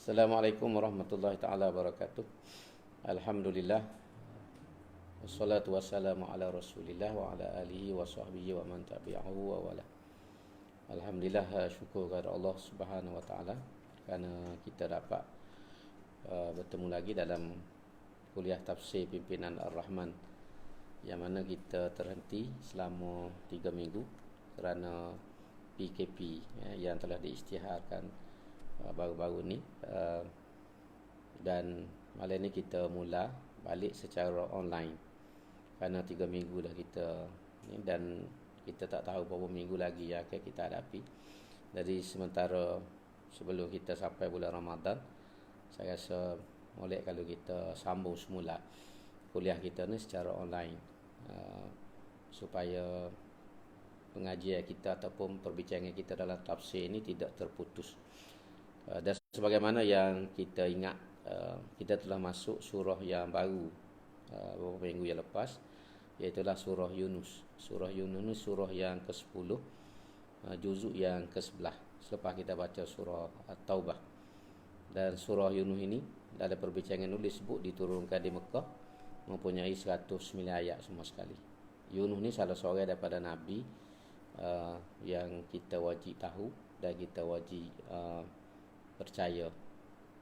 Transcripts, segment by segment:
Assalamualaikum warahmatullahi taala wabarakatuh. Alhamdulillah. Wassalatu wassalamu ala Rasulillah wa ala alihi wa sahbihi wa man tabi'ahu wa wala. Alhamdulillah, syukur kepada Allah Subhanahu wa taala kerana kita dapat bertemu lagi dalam kuliah tafsir pimpinan Ar-Rahman, yang mana kita terhenti selama 3 minggu kerana PKP yang telah diisytiharkan baru-baru ni, dan malam ni kita mula balik secara online kerana 3 minggu dah kita ni, dan kita tak tahu berapa minggu lagi yang akan kita hadapi. Jadi sementara sebelum kita sampai bulan Ramadan, saya rasa molek kalau kita sambung semula kuliah kita ni secara online, supaya pengajian kita ataupun perbincangan kita dalam tafsir ini tidak terputus. Dan sebagaimana yang kita ingat, kita telah masuk surah yang baru beberapa minggu yang lepas, iaitulah surah Yunus. Surah Yunus ni surah yang ke-10, juzuk yang ke-11 selepas kita baca surah At-Taubah. Dan surah Yunus ini dalam perbincangan dulu disebut diturunkan di Mekah, mempunyai 109 ayat semua sekali. Yunus ni salah seorang daripada Nabi yang kita wajib tahu dan kita wajib percaya.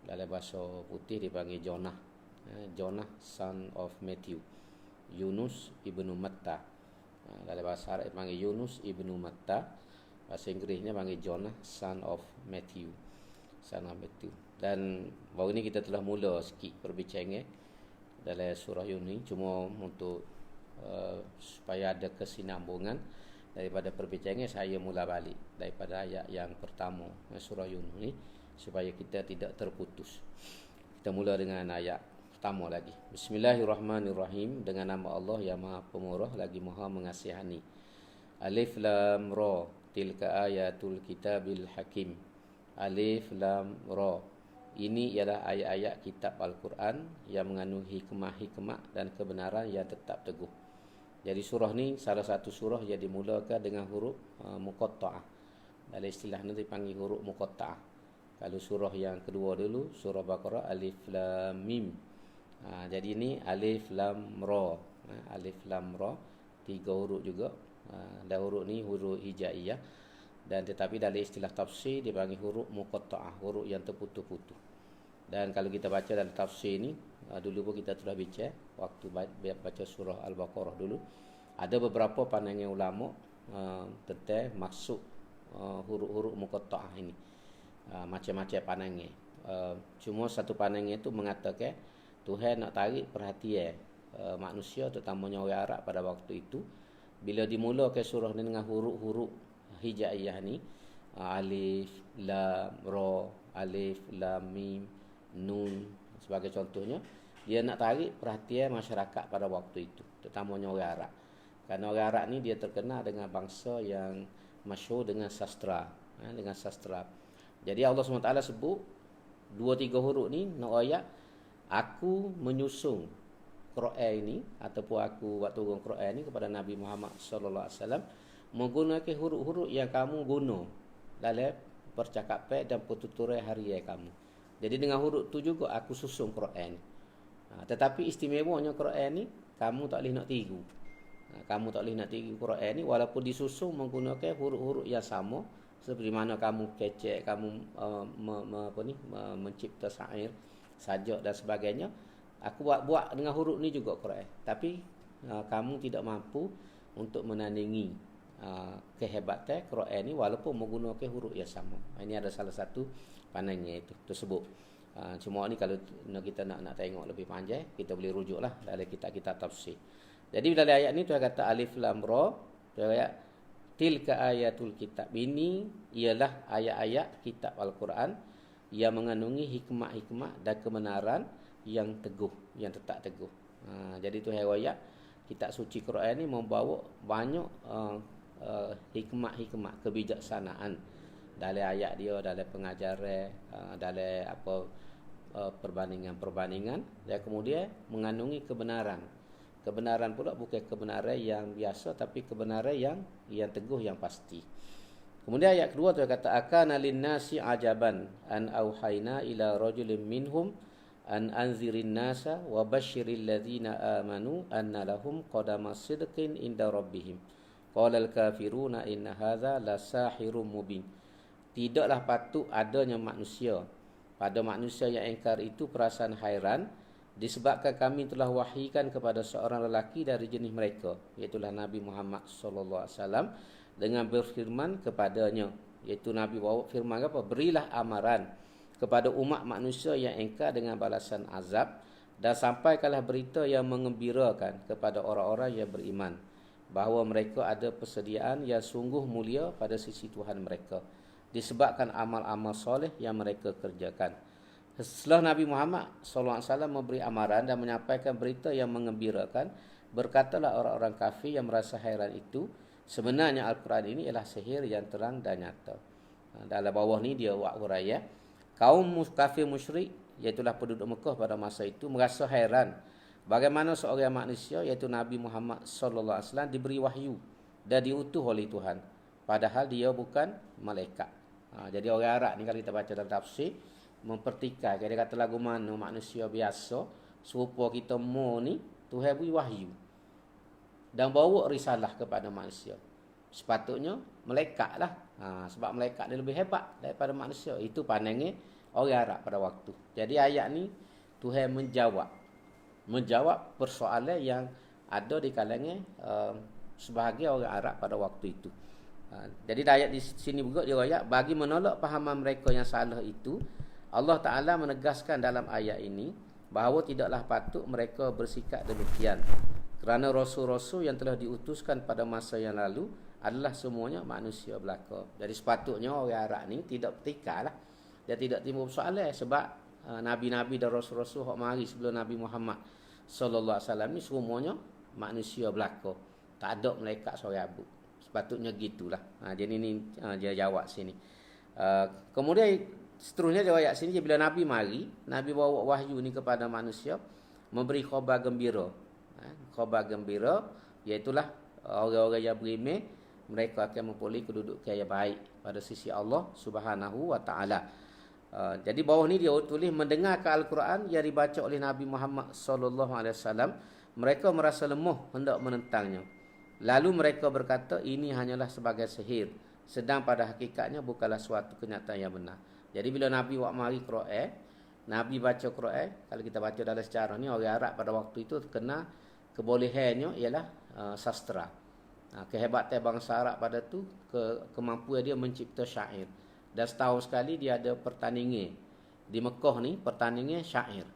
Dalam bahasa putih dipanggil Jonah, Jonah son of Matthew, Yunus ibnu Matta. Dalam bahasa Arab dipanggil Yunus ibnu Matta, bahasa Inggerisnya panggil Jonah son of Matthew, son of Matthew. Dan baru ni kita telah mula sikit perbincangan dalam surah Yunus, cuma untuk supaya ada kesinambungan daripada perbincangan, saya mula balik daripada ayat yang pertama surah Yunus ni supaya kita tidak terputus. Kita mula dengan ayat pertama lagi. Bismillahirrahmanirrahim, dengan nama Allah yang Maha Pemurah lagi Maha Mengasihani. Alif Lam Ra, tilka ayatul kitabil hakim. Alif Lam Ra, ini ialah ayat-ayat kitab Al-Quran yang mengandung hikmah-hikmah dan kebenaran yang tetap teguh. Jadi surah ni salah satu surah yang dimulakan dengan huruf muqatta'ah. Dalam istilah ni dipanggil huruf muqatta'ah. Kalau surah yang kedua dulu, surah Baqarah, Alif Lam Mim. Jadi ni Alif Lam Ra. Alif Lam Ra, 3 huruf juga. Dan huruf ni huruf hijaiyah. Dan tetapi dalam istilah tafsir dipanggil huruf muqatta'ah, huruf yang terputus-putus. Dan kalau kita baca dalam tafsir ni, dulu pun kita telah bincang waktu baca surah Al-Baqarah dulu, ada beberapa pandangan ulama tentang maksud huruf-huruf muqatta'ah ini. Macam-macam pandangan. Cuma satu pandangan itu mengatakan Tuhan nak tarik perhatian manusia, terutamanya orang Arab pada waktu itu, bila dimulakan surah ni dengan huruf-huruf hijaiyah ni, Alif Lam Ra, Alif Lam Mim, Nun sebagai contohnya, dia nak tarik perhatian masyarakat pada waktu itu, terutamanya orang Arab. Kerana orang Arab ni dia terkenal dengan bangsa yang masyhur dengan sastra, dengan sastra. Jadi Allah SWT sebut 2-3 huruf ni nak ayat aku menyusun Quran ini, ataupun aku buat turun Quran ni kepada Nabi Muhammad sallallahu alaihi wasallam menggunakan huruf-huruf yang kamu guna dalam percakapan dan pertuturan harian kamu. Jadi dengan huruf tu juga aku susun Quran. Tetapi istimewanya Quran ni kamu tak boleh nak tiru. Kamu tak boleh nak tiru Quran ni walaupun disusun menggunakan huruf-huruf yang sama, seperti mana kamu kecek, kamu mencipta syair, sajak dan sebagainya. Aku buat dengan huruf ni juga Quran. Tapi kamu tidak mampu untuk menandingi kehebatan Quran ni walaupun menggunakan huruf yang sama. Ini ada salah satu pandangan itu tersebut. Cuma ni kalau kita nak tengok lebih panjang, kita boleh rujuklah dalam kitab-kitab tafsir. Jadi dalam ayat ni Tuhan kata Alif Lam Ra, ayat tilka ayatul kitab. Ini ialah ayat-ayat kitab Al-Quran yang mengandungi hikmah-hikmah dan kebenaran yang teguh, yang tetap teguh. Jadi Tuhan ayat kitab suci Quran ni membawa banyak hikmah-hikmah, kebijaksanaan dalam ayat dia, dalam pengajaran, dalam perbandingan-perbandingan, dan kemudian mengandungi kebenaran. Kebenaran pula bukan kebenaran yang biasa, tapi kebenaran yang teguh, yang pasti. Kemudian ayat kedua tu kata akana linnasi ajaban an auhayna ila rajulin minhum an anzirin nasa wa basyiril ladzina amanu anna lahum qadama sidqin inda rabbihim. Qala al-kafiruna inna hadza lasahirum mubin. Tidaklah patut adanya manusia pada manusia yang ingkar itu perasaan hairan disebabkan kami telah wahykan kepada seorang lelaki dari jenis mereka, iaitu Nabi Muhammad sallallahu alaihi wasallam, dengan berfirman kepadanya, iaitu Nabi bawa firman apa? Berilah amaran kepada umat manusia yang ingkar dengan balasan azab, dan sampaikanlah berita yang mengembirakan kepada orang-orang yang beriman bahawa mereka ada persediaan yang sungguh mulia pada sisi Tuhan mereka disebabkan amal-amal soleh yang mereka kerjakan. Setelah Nabi Muhammad SAW memberi amaran dan menyampaikan berita yang mengembirakan, berkatalah orang-orang kafir yang merasa hairan itu, sebenarnya Al-Quran ini ialah sihir yang terang dan nyata. Dalam bawah ni dia buat huraian. Kaum kafir musyrik, iaitulah penduduk Mekah pada masa itu, merasa hairan bagaimana seorang manusia, iaitu Nabi Muhammad SAW, diberi wahyu dan diutuh oleh Tuhan, padahal dia bukan malaikat. Jadi orang Arab ni kalau kita baca dalam tafsir, mempertikaikan, dia kata lagu mana manusia biasa serupa kita mu ni, Tuhan beri wahyu dan bawa risalah kepada manusia. Sepatutnya malaikat lah. Sebab malaikat dia lebih hebat daripada manusia. Itu pandangan orang Arab pada waktu. Jadi ayat ni Tuhan menjawab persoalan yang ada di kalangan sebahagian orang Arab pada waktu itu. Jadi ayat di sini juga dia ayat bagi menolak pahaman mereka yang salah itu, Allah Ta'ala menegaskan dalam ayat ini bahawa tidaklah patut mereka bersikap demikian, kerana rasul-rasul yang telah diutuskan pada masa yang lalu adalah semuanya manusia belaka. Jadi sepatutnya orang Arab ni tidak bertikailah, dia tidak timbul soalan, sebab nabi-nabi dan rasul-rasul yang mari sebelum Nabi Muhammad sallallahu alaihi wasallam ni semuanya manusia belaka, tak ada malaikat seorang abu. Sepatutnya gitulah. Jadi ni dia jawab sini. Kemudian seterusnya dia ayat sini, bila Nabi mari, Nabi bawa wahyu ni kepada manusia, memberi khabar gembira. Khabar gembira iaitulah orang-orang yang beriman, mereka akan memperoleh kedudukan yang baik pada sisi Allah Subhanahu wa taala. Jadi bawah ni dia tulis mendengarkan Al-Quran yang dibaca oleh Nabi Muhammad sallallahu alaihi wasallam, mereka merasa lemah hendak menentangnya. Lalu mereka berkata ini hanyalah sebagai sihir, sedang pada hakikatnya bukanlah suatu kenyataan yang benar. Jadi bila Nabi buat mari Quran, Nabi baca Quran, kalau kita baca dalam sejarah ni, orang Arab pada waktu itu terkena kebolehannya ialah sastra. Kehebatan bangsa Arab pada tu, kemampuan dia mencipta syair. Dan setahun sekali dia ada pertandingan di Mekah ni, pertandingan syair.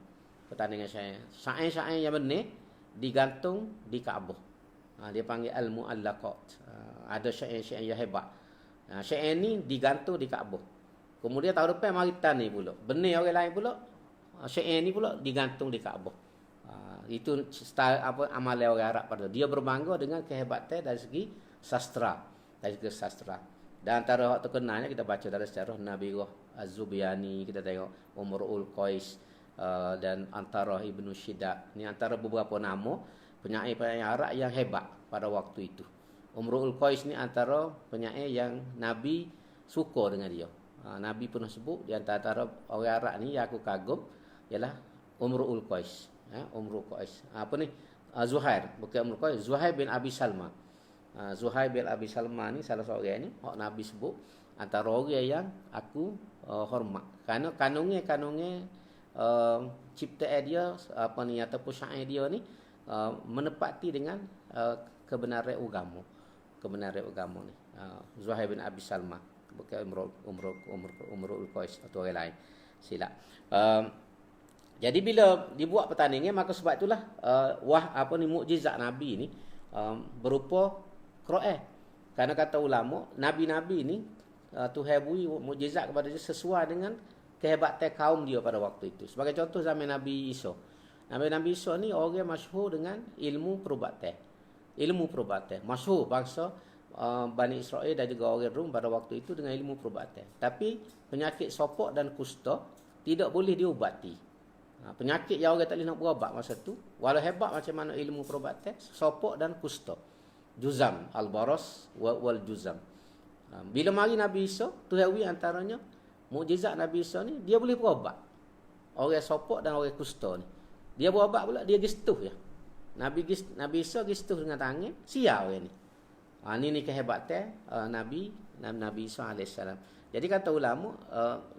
Pertandingan syair. Syair-syair yang benar digantung di Kaabah. Dia panggil al-mu'allaqat. Ada syair-syair yang hebat. Syair ni digantung di Kaabah. Kemudian tahun depan mari tani pula. Benih orang lain pula. Syair ni pula digantung di Kaabah. Itu style amalan orang Arab pada dia berbangga dengan kehebatan dari segi sastra, Dan antara waktu kenalnya kita baca dalam sejarah Nabi Az-Zubyani, kita tengok Umrul Qais dan antara Ibnu Syidaq. Ini antara beberapa nama penyair-penyair Arab yang hebat pada waktu itu. Umrul Qais ni antara penyair yang Nabi suka dengan dia. Nabi pernah sebut di antara orang Arab ni yang aku kagum ialah Umrul Qais. Umrul Qais. Apa ni? Zuhair, bukan Umrul Qais, Zuhair bin Abi Salma. Zuhair bin Abi Salma ni salah seorang ni hak Nabi sebut antara orang yang aku hormat. Kerana kanunnya ciptaan dia apa ni ataupun syair dia ni menepati dengan kebenaran agama. Kebenaran agama ni. Zuhair bin Abi Salma, bukan Umrul Qais atau orang lain. Silap. Jadi bila dibuat pertandingan, maka sebab itulah mukjizat Nabi ni berupa Quran. Kerana kata ulama, nabi-nabi ni Tuhan beri mukjizat kepada dia sesuai dengan kehebatan kaum dia pada waktu itu. Sebagai contoh zaman Nabi Isa. Nabi Isa ni orang masyhur dengan ilmu perubatan. Ilmu perubatan. Masyhur bangsa Bani Israel dan juga orang Rom pada waktu itu dengan ilmu perubatan. Tapi penyakit sopok dan kusta tidak boleh diubati. Penyakit yang orang tak boleh nak berubat masa tu, walau hebat macam mana ilmu perubatan, sopok dan kusta. Juzam, al-baras wal juzam. Bila mari Nabi Isa, Tuhawi antaranya mukjizat Nabi Isa ni, dia boleh berobat. Orang sopok dan orang kusta ni. Dia berobat pula, dia gestuh ya. Nabi Isa gestuh dengan tangan, sial orang ni. Ini kehebatan Nabi Isa AS. Jadi kata ulama,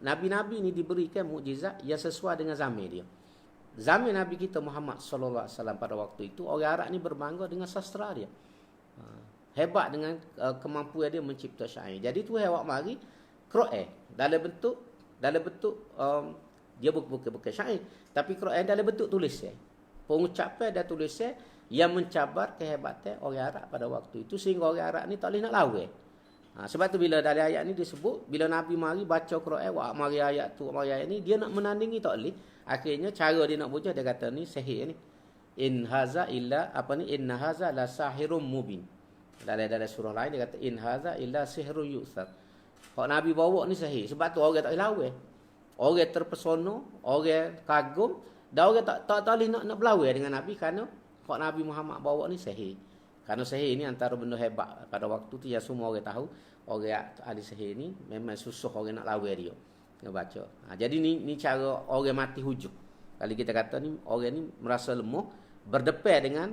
Nabi-Nabi ni diberikan mukjizat yang sesuai dengan zaman dia. Zaman Nabi kita Muhammad SAW pada waktu itu, orang Arab ni berbangga dengan sastra dia. Hebat dengan kemampuan dia mencipta syair. Jadi tu awak mari Quran dalam bentuk dia bukan syair, tapi Quran dalam bentuk tulisan. Pengucapan dan tulisan yang mencabar kehebatan orang Arab pada waktu itu, sehingga orang Arab ni tak boleh nak lawan. Sebab tu bila dalam ayat ni disebut, bila Nabi mari baca Quran, wak mari ayat tu, mari ayat ni, dia nak menandingi tak boleh. Akhirnya cara dia nak puja, dia kata ni sihir ni. Inna haza la sahirum mubin. Dalam surah lain dia kata in haza illa sihrun yu'thar. Kalau Nabi bawa ni sihir. Sebab tu orang tak boleh lawan. Orang terpesona, orang kagum, dan orang tak boleh nak berlawan dengan Nabi kerana kalau Nabi Muhammad bawa ni sihir. Kerana sihir ni antara benda hebat pada waktu tu yang semua orang tahu. Orang ahli sihir ni memang susah orang nak lawan dia. Dia baca. Jadi ni cara orang mati hujung. Kalau kita kata ni orang ni merasa lemah, berdepan dengan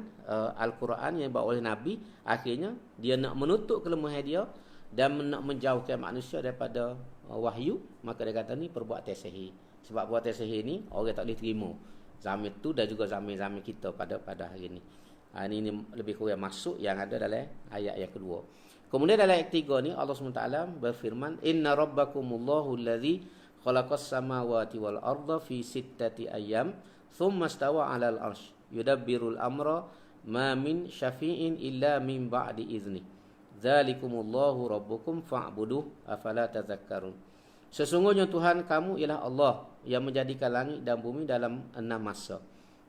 Al-Quran yang dibawa oleh Nabi, akhirnya dia nak menutup kelemahan dia dan nak menjauhkan manusia daripada wahyu, maka dia kata ni perbuatan sihir. Sebab perbuatan sihir ni orang tak boleh terima. Zaman tu dan juga zaman-zaman kita pada hari ni. Ini lebih kurang masuk yang ada dalam ayat yang kedua. Kemudian dalam ayat 3 ni Allah SWT berfirman, Inna rabbakumullahu alladhi khalaqas samawati wal arda fi sittati ayyam thumma stawa 'alal 'arsy yudabbirul amra ma min syafi'in illa min ba'di izni. Dzalikumullahu rabbukum fa'buduh afala tadhakkarun. Sesungguhnya Tuhan kamu ialah Allah yang menjadikan langit dan bumi dalam 6 masa.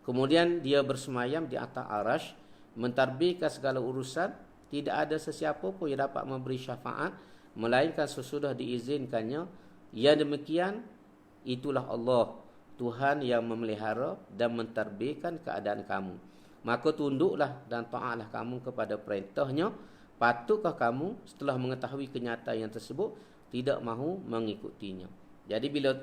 Kemudian dia bersemayam di atas arasy, mentadbirkan segala urusan. Tidak ada sesiapa pun yang dapat memberi syafaat melainkan sesudah diizinkannya. Yang demikian itulah Allah, Tuhan yang memelihara dan mentadbirkan keadaan kamu. Maka tunduklah dan taatlah kamu kepada perintahnya. Patutkah kamu setelah mengetahui kenyataan yang tersebut tidak mahu mengikutinya? Jadi bila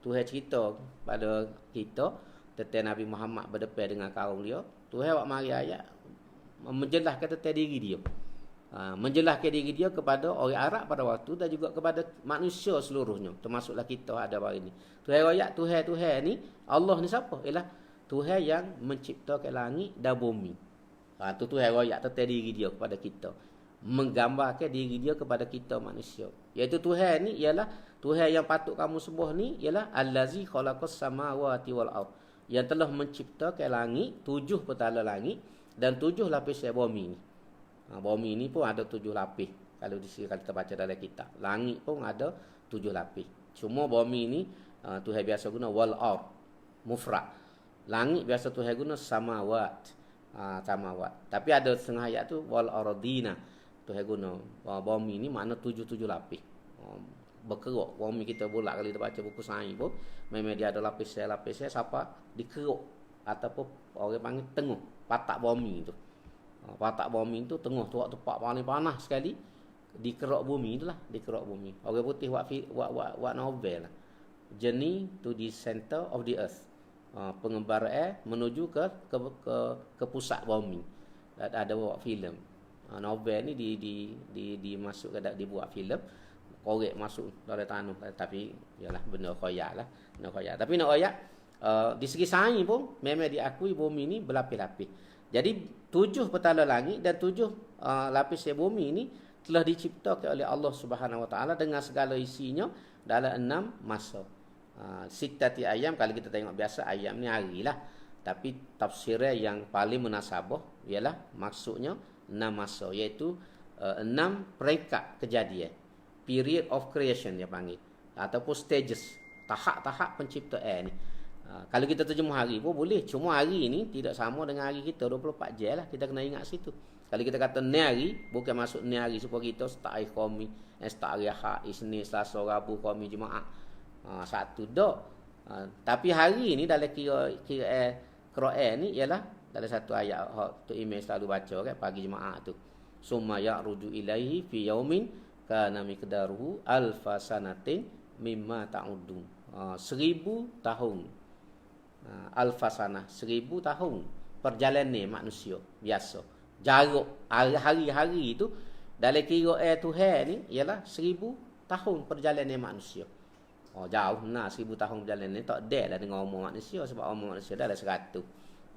Tuhan cerita pada kita tentang Nabi Muhammad berdepan dengan kaum dia, Tuhan awak mari ayat menjelaskan tentang diri dia. Menjelaskan diri dia kepada orang Arab pada waktu dan juga kepada manusia seluruhnya, termasuklah kita ada hari ini. Tuhan ayat Tuhan ni, Allah ni siapa? Ialah Tuhan yang menciptakan langit dan bumi. Tu Tuhan ayat tentang diri dia kepada kita, menggambarkan diri dia kepada kita manusia. Iaitu Tuhan ni ialah Tuhan yang patut kamu sembah ni ialah Allazi khalaqas samawati wal ard, yang telah menciptakan langit, 7 petala langit dan 7 lapis bumi ni. Bumi ni pun ada 7 lapis. Kalau kita baca dalam kitab, langit pun ada 7 lapis. Cuma bumi ni Tuhan biasa guna wal ard mufrad. Langit biasa Tuhan guna samawat. Samawat. Tapi ada setengah ayat tu wal ardina. Tuhan guna bumi ni makna 7 lapis. Berkeruk. Bumi kita bulat kalau kita baca buku sains pun memang dia ada lapis-lapis siapa dikeruk ataupun orang panggil tengah patak bumi tu. Patak bumi tu tengah tu tempat paling panas sekali, dikeruk bumi itulah, dikeruk bumi. Orang putih buat novel lah. Journey to the center of the earth. Pengembaraan menuju ke pusat bumi. Ada buat filem. Novel ni dimasukkan, dibuat filem. Korek masuk dalam tanah, tapi yalah benda khoyak lah, benda khoyak. Tapi nak khoyak di segi sains pun memang diakui bumi ni berlapis-lapis. Jadi 7 petala langit dan 7 lapis bumi ini telah diciptakan oleh Allah Subhanahu Wa Taala dengan segala isinya dalam 6 masa. Sittati ayam, kalau kita tengok biasa ayam ni hari lah, tapi tafsirnya yang paling munasabah ialah maksudnya 6 masa, iaitu 6 peringkat kejadian, period of creation dia panggil, ataupun stages, tahap-tahap penciptaan ni. Kalau kita terjemah hari pun boleh. Cuma hari ni tidak sama dengan hari kita 24 jam lah. Kita kena ingat situ. Kalau kita kata ni hari, bukan masuk ni hari supaya kita start hari Khamis, start hari Ahad, Isnin, Selasa, Rabu, Khamis, Jumaat. Satu dak. Tapi hari ni dalam kira Quran ni ialah dalam satu ayat tu Imam selalu baca kan pagi Jumaat tu. Summa ya'ruju ilaihi fi yaumin kana miqdaruhu alfa sanatin mimma ta'udun. 1000 tahun. Alfa sanah, 1000 tahun perjalanan manusia biasa. Jarak hari-hari itu dalam kira Tuhan ni ialah 1000 tahun perjalanan manusia. Jauh nah 1000 tahun perjalanan ni tak ada dah dengan umur manusia, sebab umur manusia dah 100.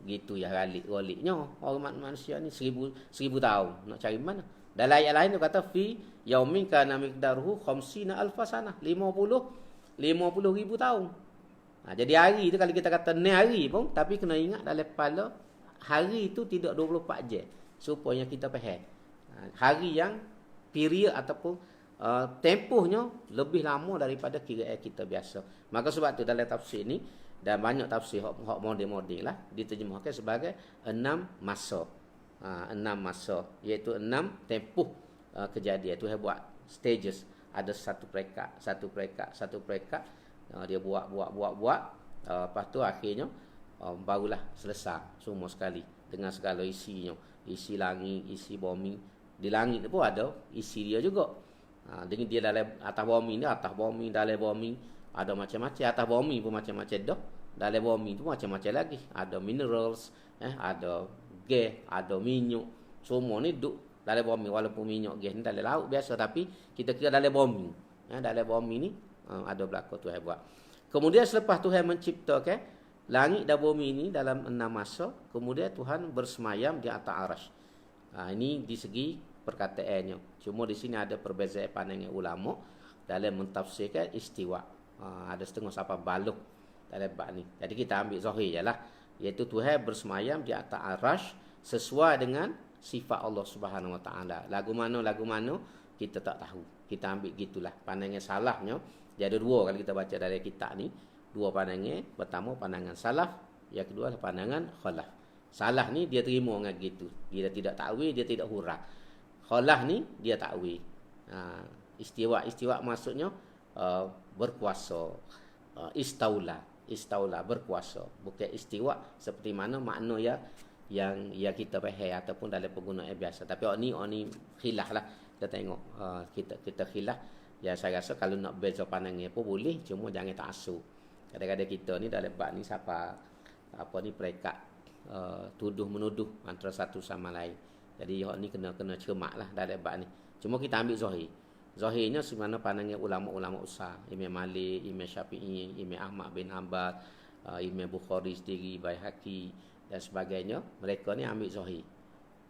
Begitu ya galik-galiknya orang manusia ni 1000 tahun. Nak cari mana? Dalam ayat lain tu kata fi yaumin kana miqdaruhu 50 alfa sanah, 50 ribu tahun. Jadi hari tu kalau kita kata ni hari pun, tapi kena ingat dalam kepala hari itu tidak 24 jam supaya kita faham. Hari yang period ataupun tempohnya lebih lama daripada kiraan kita biasa. Maka sebab tu dalam tafsir ni dan banyak tafsir hak model-model lah diterjemahkan sebagai 6 masa. 6 masa iaitu 6 tempoh kejadian. Tu buat stages, ada satu peringkat dia buat lepas tu akhirnya barulah selesai semua sekali dengan segala isinya, isi langit, isi bumi. Di langit pun ada isi dia juga. Dengan dia dalam atas bumi ni, dalam bumi ada macam-macam. Atas bumi pun macam-macam dah. Dalam bumi tu macam-macam lagi. Ada minerals, ada gas, ada minyak. Semua ni duduk dalam bumi. Walaupun minyak gas ni dalam laut biasa, tapi kita kira dalam bumi. Dalam bumi ni ada belakang Tuhan buat. Kemudian selepas Tuhan menciptakan langit dan bumi ni dalam 6 masa, kemudian Tuhan bersemayam di atas arasy. Ini di segi perkataannya. Cuma di sini ada perbezaan pandangan ulama dalam mentafsirkan istiwa. Ada setengah sampai baluk dalam bab ni. Jadi kita ambil zahir jelah, iaitu Tuhan bersemayam di atas arasy sesuai dengan sifat Allah Subhanahu Wa Taala. Lagu mana kita tak tahu. Kita ambil gitulah. Pandangan salafnya dia ada dua kalau kita baca dalam kitab ni. Dua pandangan. Pertama pandangan salaf, yang kedua adalah pandangan khalaf. Salaf ni dia terima dengan gitu. Dia tidak takwil, dia tidak huraf. Khalaf ni dia takwil. Istiwa maksudnya berkuasa. Istaula berkuasa. Bukan istiwa seperti mana makna yang kita faham ataupun dalam penggunaan biasa. Tapi orang ni khilaf lah. Kita tengok kita khilaf. Ya saya rasa kalau nak beza pandangan pun boleh, cuma jangan ta'assub. Kadang-kadang kita ni dalam bab ni siapa perekat tuduh menuduh antara satu sama lain. Jadi hak ni kena cermat lah dalam bab ni. Cuma kita ambil zahir. Zahirnya semana pandangan ulama-ulama besar, Imam Malik, Imam Syafi'i, Imam Ahmad bin Hanbal, Imam Bukhari sendiri, Baihaqi dan sebagainya, mereka ni ambil zahir.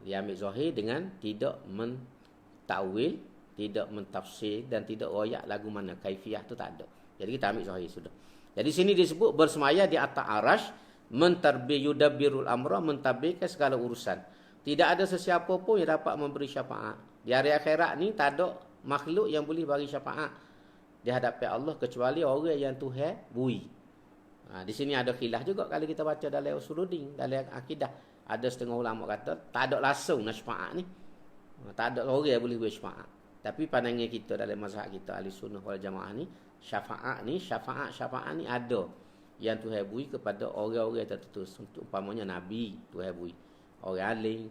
Dia ambil zahir dengan tidak mentakwil, tidak mentafsir dan tidak royak lagu mana, kaifiah tu tak ada. Jadi kita ambil zahir sudah. Jadi sini disebut bersemaya di atas arasy, mentarbi yudabbirul amra, mentadbirkan segala urusan. Tidak ada sesiapa pun yang dapat memberi syafaat. Di hari akhirat ni tak ada makhluk yang boleh bagi syafaat di hadapan Allah kecuali orang yang Tuhan bui. Di sini ada khilaf juga kalau kita baca dalam Usuluddin, dalam akidah. Ada setengah ulama kata tak ada langsung nak syafaat ni. Tak ada orang yang boleh beri syafaat. Tapi pandangan kita dalam mazhab kita Ahlussunnah wal Jamaah ni, syafaat ni ada yang Tuhan beri kepada orang-orang tertentu. Untuk umpamanya Nabi Tuhan beri, orang alim,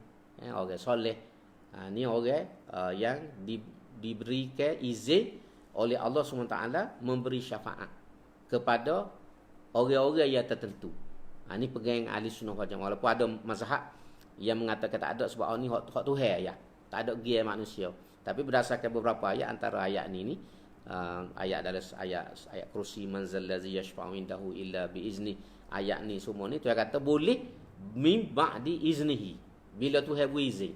orang soleh. Ni orang yang diberikan izin oleh Allah SWT memberi syafaat kepada orang-orang yang tertentu. Ni pegang Ahlussunnah wal Jamaah. Walaupun ada mazhab yang mengatakan tak ada sebab ni hak Tuhan ya. Tak ada gia manusia. Tapi berdasarkan beberapa ayat, antara ayat ni ayat dalam ayat kursi manzal ladzi yashfa'u indahu illa biizni. Ayat ni semua ni Tuhan kata boleh min ba'di iznihi. Bila Tuhan beri izin.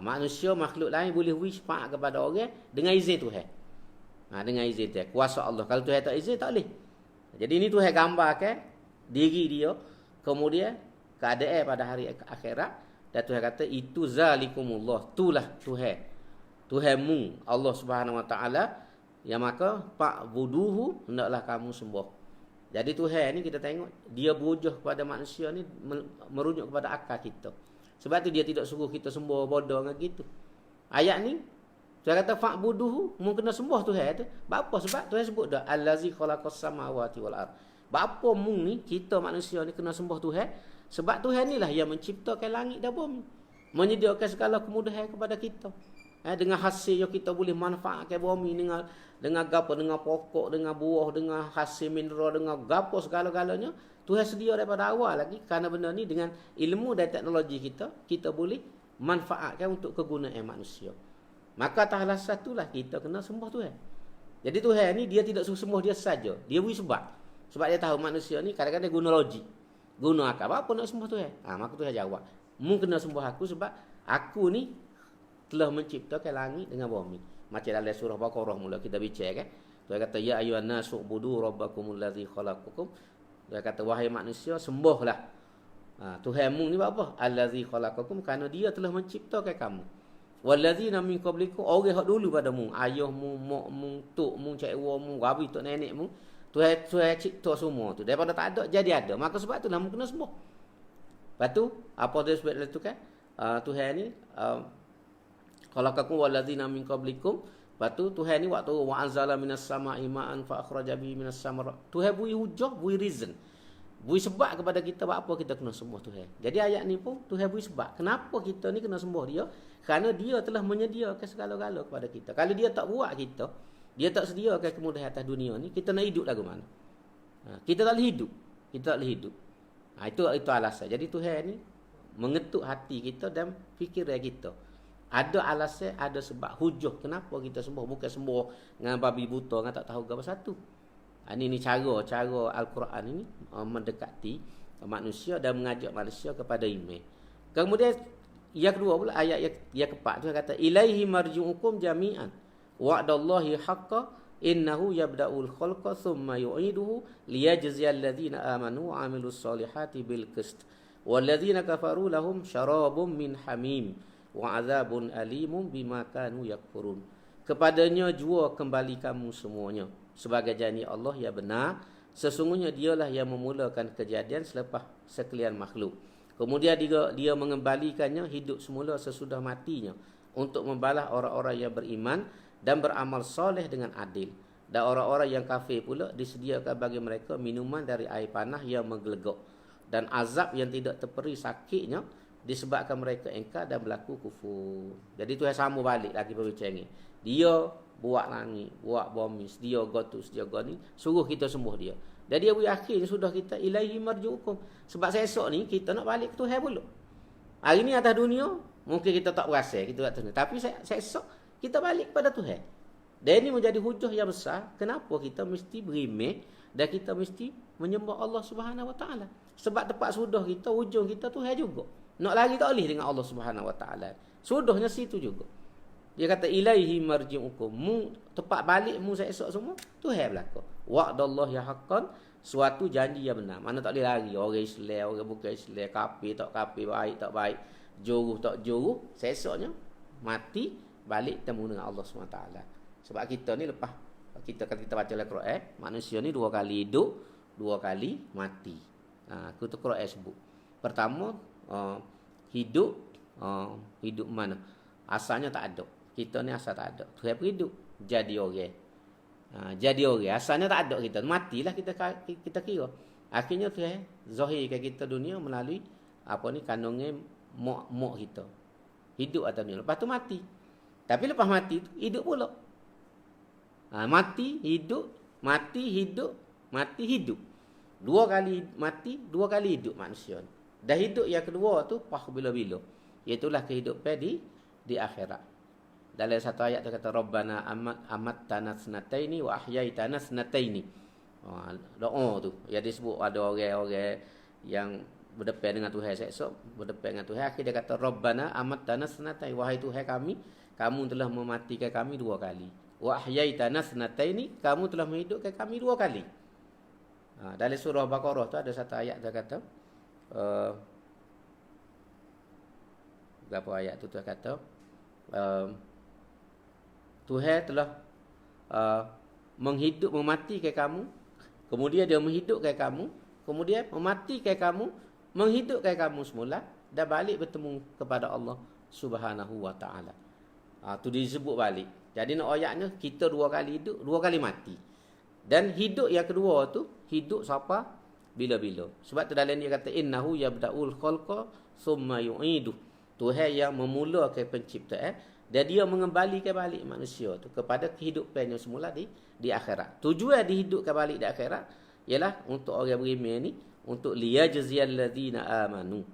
Manusia makhluk lain boleh beri syafaat kepada orang dengan izin Tuhan. Dengan izin Tuhan, kuasa Allah. Kalau Tuhan tak izin tak boleh. Jadi ini Tuhan gambarkan diri dia, kemudian keadaan pada hari akhirat, dan Tuhan kata itu zalikumullah, itulah Tuhanmu Allah Subhanahu Wa Taala, yang maka fa'buduhu, hendaklah kamu sembah. Jadi Tuhan ni kita tengok dia berujuh kepada manusia ni, merujuk kepada akal kita. Sebab tu dia tidak suruh kita sembah bodoh dengan gitu. Ayat ni Tuhan kata fa'buduhu, mu kena sembah Tuhan tu. Apa sebab Tuhan sebut dah allazi khalaqas samawati wal ard. Apa mu ni kita manusia ni kena sembah Tuhan? Sebab Tuhan ni lah yang menciptakan langit dan bumi, menyediakan segala kemudahan kepada kita. Dengan hasil yang kita boleh manfaatkan bumi dengan gapo, dengan pokok, dengan buah, dengan hasil mineral, dengan gapo segala-galanya, Tuhan sedia daripada awal lagi. Kerana benda ni dengan ilmu dan teknologi kita boleh manfaatkan untuk kegunaan manusia. Maka atas alasan itulah kita kena sembah Tuhan. Jadi Tuhan ni dia tidak suruh sembah dia saja. Dia beri sebab. Sebab dia tahu manusia ni kadang-kadang guna logik. Guna akal. Apa nak sembah Tuhan? Maka Tuhan jawab. Mu kena sembah aku sebab aku ni telah menciptakan langit dengan bumi. Macam dalam surah Baqarah mula kita bincang kan. Tuhan kata ya ayyuhan nasu ubudu rabbakumul ladzi khalaqakum. Tuhan kata wahai manusia sembahlah. Tuhanmu ni buat apa? Allazi khalaqakum, kerana dia telah menciptakan kamu. Wallazina min qablikum, orang hak dulu padamu, ayahmu, makmu, tukmu, cikgumu, rabi tok nenekmu, Tuhan cipta semua tu. Daripada tak ada jadi ada. Maka sebab itulah mu kena sembah. Lepas tu apa dia sebut tu kan? Tuhan ni khalaqakum wallazina min qablikum. Lepas tu Tuhan ni waktu wa anzala minas sama'i ma'an fa akhraja bihi minas samarat. Tuhan beri hujah, beri reason. Beri sebab kepada kita buat apa kita kena sembah Tuhan. Jadi ayat ni pun Tuhan beri sebab. Kenapa kita ni kena sembah dia? Kerana dia telah menyediakan segala-gala kepada kita. Kalau dia tak buat kita, dia tak sediakan kemudahan atas dunia ni, kita nak hidup lagu mana? Kita tak boleh hidup. Kita tak boleh hidup. Itu alasan. Jadi Tuhan ni mengetuk hati kita dan fikiran kita. Ada alasan, ada sebab, hujah kenapa kita sembah. Bukan sembah dengan babi buta, dengan tak tahu apa satu. Ini cara Al-Quran ini mendekati manusia dan mengajak manusia kepada iman. Kemudian yang kedua pula ayat yang keempat tu kata ilaihi marji'ukum jami'an wa'dallahi haqqan innahu yabda'ul khalqa thumma yu'iduhu liyajziyal ladzina amanu wa 'amilus solihati bil qist wal ladzina kafaru lahum syarabun min hamim wa 'adzabun alimun bima kanu yakfurun. Kepadanya jua kembali kamu semuanya. Sebagai janji Allah yang benar, sesungguhnya dialah yang memulakan kejadian selepas sekalian makhluk. Kemudian dia mengembalikannya hidup semula sesudah matinya untuk membalas orang-orang yang beriman dan beramal soleh dengan adil. Dan orang-orang yang kafir pula disediakan bagi mereka minuman dari air panah yang menggelegok dan azab yang tidak terperi sakitnya disebabkan mereka engkar dan berlaku kufur. Jadi Tuhan sambung balik lagi perbincangan. Dia buat langit, buat bumi, sedia gotu, sedia goni, suruh kita sembuh dia. Dan dia beri akhirnya sudah kita ilaihi marji'ukum. Sebab esok ni kita nak balik ke Tuhan pula. Hari ni atas dunia mungkin kita tak berasa, kita tak tahu. Tapi esok kita balik kepada Tuhan. Dan ini menjadi hujah yang besar kenapa kita mesti beriman dan kita mesti menyembah Allah Subhanahu Wa Taala. Sebab tempat sudah kita, hujung kita Tuhan juga. Nak lari tak boleh dengan Allah Subhanahu Wa Taala. Sudahnya situ juga. Dia kata ilaihi marji'ukum. Mu tempat balik mu esok semua Tuhan belaka. Wa'dallahi haqqan, suatu janji yang benar. Mana tak boleh lari. Orang Islam, orang bukan Islam, kafir tak kafir, baik tak baik, juruh tak juruh, esoknya mati balik temu dengan Allah SWT. Sebab kita ni lepas kita baca Al-Quran, manusia ni 2 kali hidup, 2 kali mati. Kita Quran sebut. Pertama hidup mana? Asalnya tak ada. Kita ni asal tak ada. Tuhan beri hidup. Jadi orang. Jadi orang. Asalnya tak ada kita. Matilah kita kira. Akhirnya Tuhan zahirkan kita dunia melalui kandungan mak kita. Hidup atas dunia. Lepas tu mati. Tapi lepas mati tu hidup pula. Mati, hidup. Mati, hidup. Mati, hidup. 2 kali mati, 2 kali hidup manusia. Dan hidup yang kedua tu bila-bila. Iaitulah kehidupan di akhirat. Dalam satu ayat tu kata Rabbana amattana snataini wa ahyaitana snataini. Doa tu yang disebut ada orang-orang yang berdepan dengan Tuhan esok, berdepan dengan Tuhan, akhir dia kata Rabbana amattana snataini, wahai Tuhan kami, kamu telah mematikan kami 2 kali. Wa ahyaitana snataini, kamu telah menghidupkan kami 2 kali. Dalam surah Baqarah tu ada satu ayat dia kata berapa ayat tu kata Tuhan telah mematikan kamu, kemudian dia menghidupkan kamu, kemudian mematikan kamu, menghidupkan kamu semula dan balik bertemu kepada Allah Subhanahu Wa Taala. Tu disebut balik. Jadi nak ayatnya kita 2 kali hidup, 2 kali mati. Dan hidup yang kedua tu hidup siapa? Bila-bila. Sebab tu dalam dia kata innahu yabda'ul khalqa thumma yu'iduh. Tuhan yang memulakan penciptaan Dan dia mengembalikan balik manusia tu kepada kehidupannya semula di akhirat. Tujuan dihidupkan balik di akhirat ialah untuk orang beriman ni, untuk liyajziyal ladzina amanu.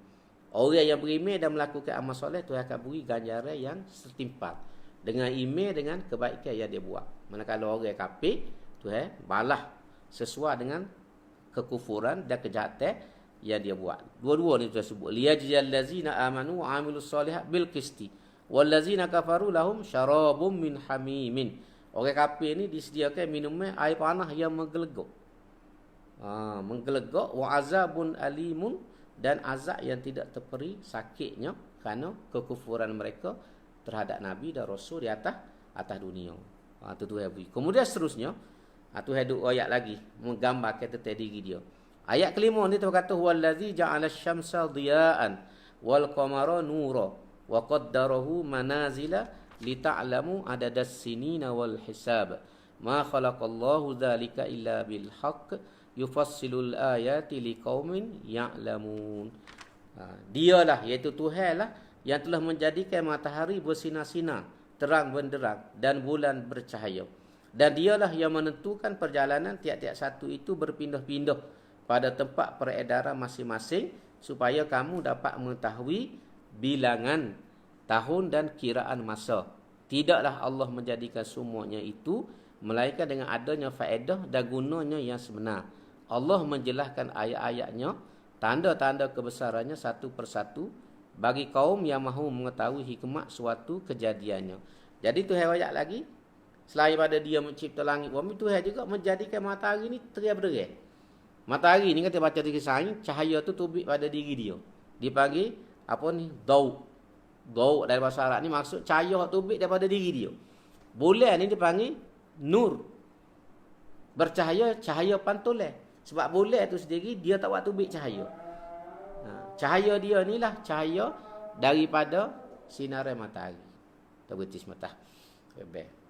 Orang yang beriman dan melakukan amal soleh, Tuhan akan beri ganjaran yang setimpal dengan iman, dengan kebaikan yang dia buat. Manakala orang kafir, Tuhan balas sesuai dengan kekufuran dan kejahatan yang dia buat. Dua-dua ni Tuhan sebut. Liyajziyal ladzina amanu wa amilus solihat bil qisti wal ladzina kafaru lahum syarabun min hamimin. Orang kafir ni disediakan minuman air panas yang menggelegok. Menggelegok wa azabun alimun, dan azab yang tidak terperi sakitnya kerana kekufuran mereka terhadap Nabi dan Rasul di atas dunia. Itu Tuhan beri. Kemudian seterusnya, Tuhan ada ayat lagi menggambarkan tentang diri dia. Ayat kelima ni Tuhan kata huwallazi ja'ala asy-syamsa dhiya'an wal qamara nura wa qaddarahu manazila lita'lamu adadas sinina wal hisab. Ma khalaqallahu dzalika illa bil haqq yufassilul ayati liqaumin ya'lamun. Dialah, iaitu Tuhanlah yang telah menjadikan matahari bersinar-sinar, terang benderang, dan bulan bercahaya. Dan dialah yang menentukan perjalanan tiap-tiap satu itu berpindah-pindah pada tempat peredaran masing-masing, supaya kamu dapat mengetahui bilangan tahun dan kiraan masa. Tidaklah Allah menjadikan semuanya itu melainkan dengan adanya faedah dan gunanya yang sebenar. Allah menjelaskan ayat-ayatnya, tanda-tanda kebesarannya satu persatu bagi kaum yang mahu mengetahui hikmat suatu kejadiannya. Jadi Tuhan ayat lagi, selain pada dia mencipta langit bumi, Tuhan juga menjadikan matahari ni terang-benderang. Matahari ni kata baca di kisah ni, cahaya tu terbit pada diri dia. Dipanggil apa ni? Daud. Daud dari bahasa Arab ni maksud cahaya terbit daripada diri dia. Bulan ni dipanggil nur. Bercahaya, cahaya pantulan. Sebab bulan tu sendiri dia tak buat terbit cahaya. Cahaya dia ni lah cahaya daripada sinaran matahari. Terbetis mata. Bebek.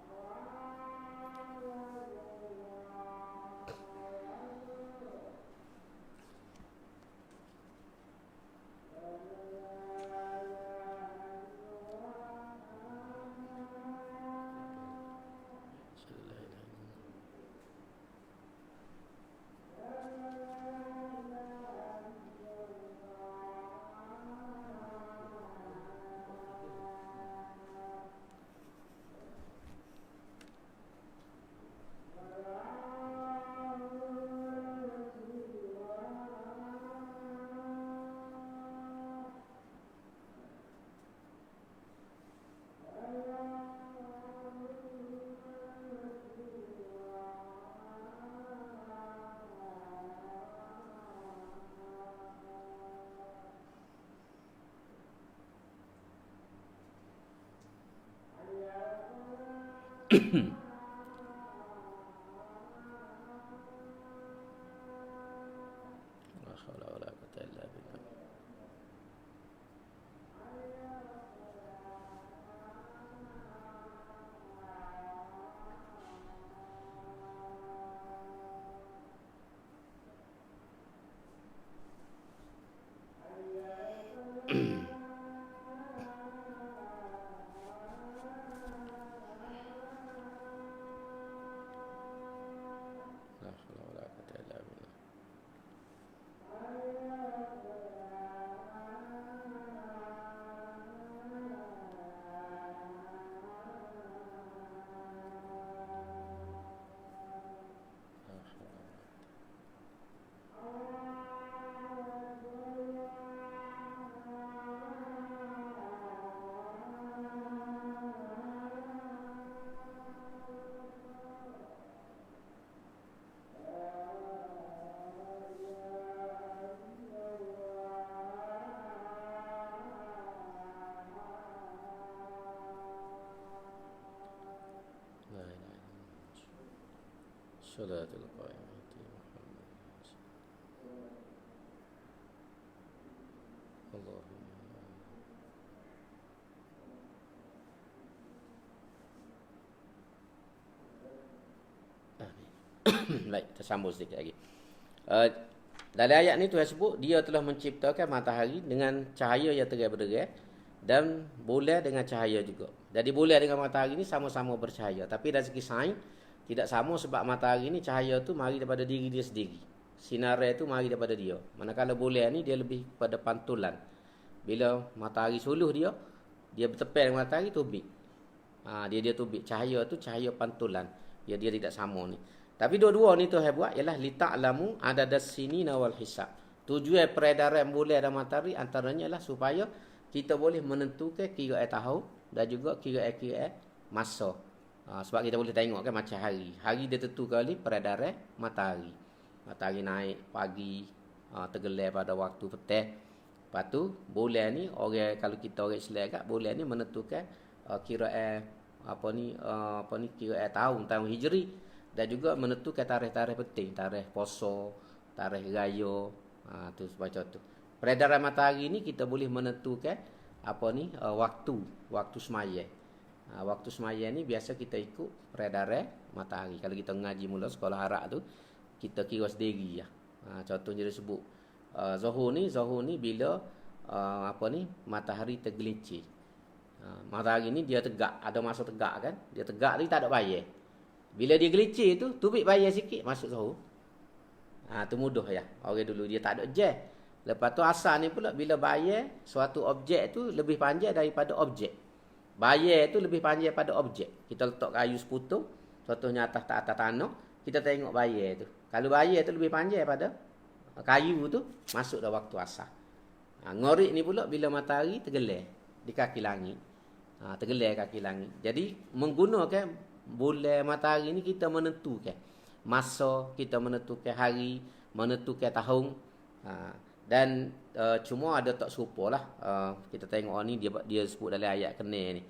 Salatul qaimati Muhammad. Allahumma amin. Baik, kita sambung sedikit lagi. Dalam ayat ni Tuhan sebut dia telah menciptakan matahari dengan cahaya yang terang benderang dan bulan dengan cahaya juga. Jadi bulan dengan matahari ni sama-sama bercahaya, tapi dari segi sains tidak sama, sebab matahari ni cahaya tu mari daripada diri dia sendiri. Sinar tu mari daripada dia. Manakala bulan ni dia lebih pada pantulan. Bila matahari suluh dia bertepi dengan matahari, tubik. Dia tubik. Cahaya tu cahaya pantulan. Dia tidak sama ni. Tapi dua-dua ni Tuhan buat ialah lita'lamu adadas sinina wal hisab. Tujuan peredaran bulan dan matahari antaranya ialah supaya kita boleh menentukan kira tahun dan juga kira masa. Sebab kita boleh tengok kan macam hari. Hari dia tentu kali peredaran matahari. Matahari naik pagi, tergelam pada waktu petang. Lepas tu bulan ni kalau kita orang Islam kat, bulan ni menentukan kira kira tahun Hijri, dan juga menentukan tarikh-tarikh penting, tarikh puasa, tarikh raya, tu macam tu. Peredaran matahari ni kita boleh menentukan waktu semaya. Waktu semaya ni biasa kita ikut peredaran matahari. Kalau kita ngaji mula sekolah Arab tu, kita kira sendiri lah. Contohnya dia sebut Zuhur ni bila matahari tergelincir. Matahari ni dia tegak, ada masa tegak kan. Dia tegak ni tak ada bayar. Bila dia gelincir tu, tubik bayar sikit masuk Zuhur. Tu mudah ya. Orang dulu dia tak ada jam. Lepas tu asal ni pula bila bayar suatu objek tu lebih panjang daripada objek. Bayar tu lebih panjang daripada objek. Kita letak kayu seputung, contohnya atas tanah, kita tengok bayar tu. Kalau bayar tu lebih panjang daripada kayu tu, masuk dah waktu asar. Ngorik ni pula bila matahari tergelam di kaki langit. Tergelam kaki langit. Jadi menggunakan bulan matahari ni kita menentukan masa, kita menentukan hari, menentukan tahun. Dan cuma ada tak serupa lah. Kita tengok ni dia sebut dalam ayat kena ni.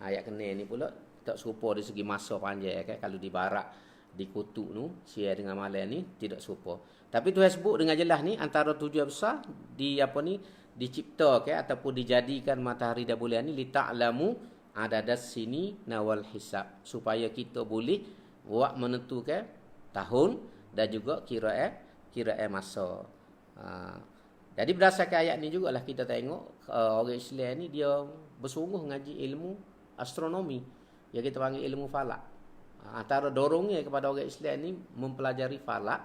Ayat kena ni pula tak serupa dari segi masa panjang kan. Kalau di barat, di kutub tu, siang dengan malam ni tidak serupa. Tapi Tuhan sebut dengan jelas ni antara tujuan besar diciptakan ataupun dijadikan matahari dan bulan ni lita'lamu adadas sini nawal hisab, supaya kita boleh buat menentukan tahun dan juga kiraan masa. Jadi berdasarkan ayat ni jugalah kita tengok orang Islam ni dia bersungguh ngaji ilmu astronomi, yang kita panggil ilmu falak. Antara dorongnya kepada orang Islam ni mempelajari falak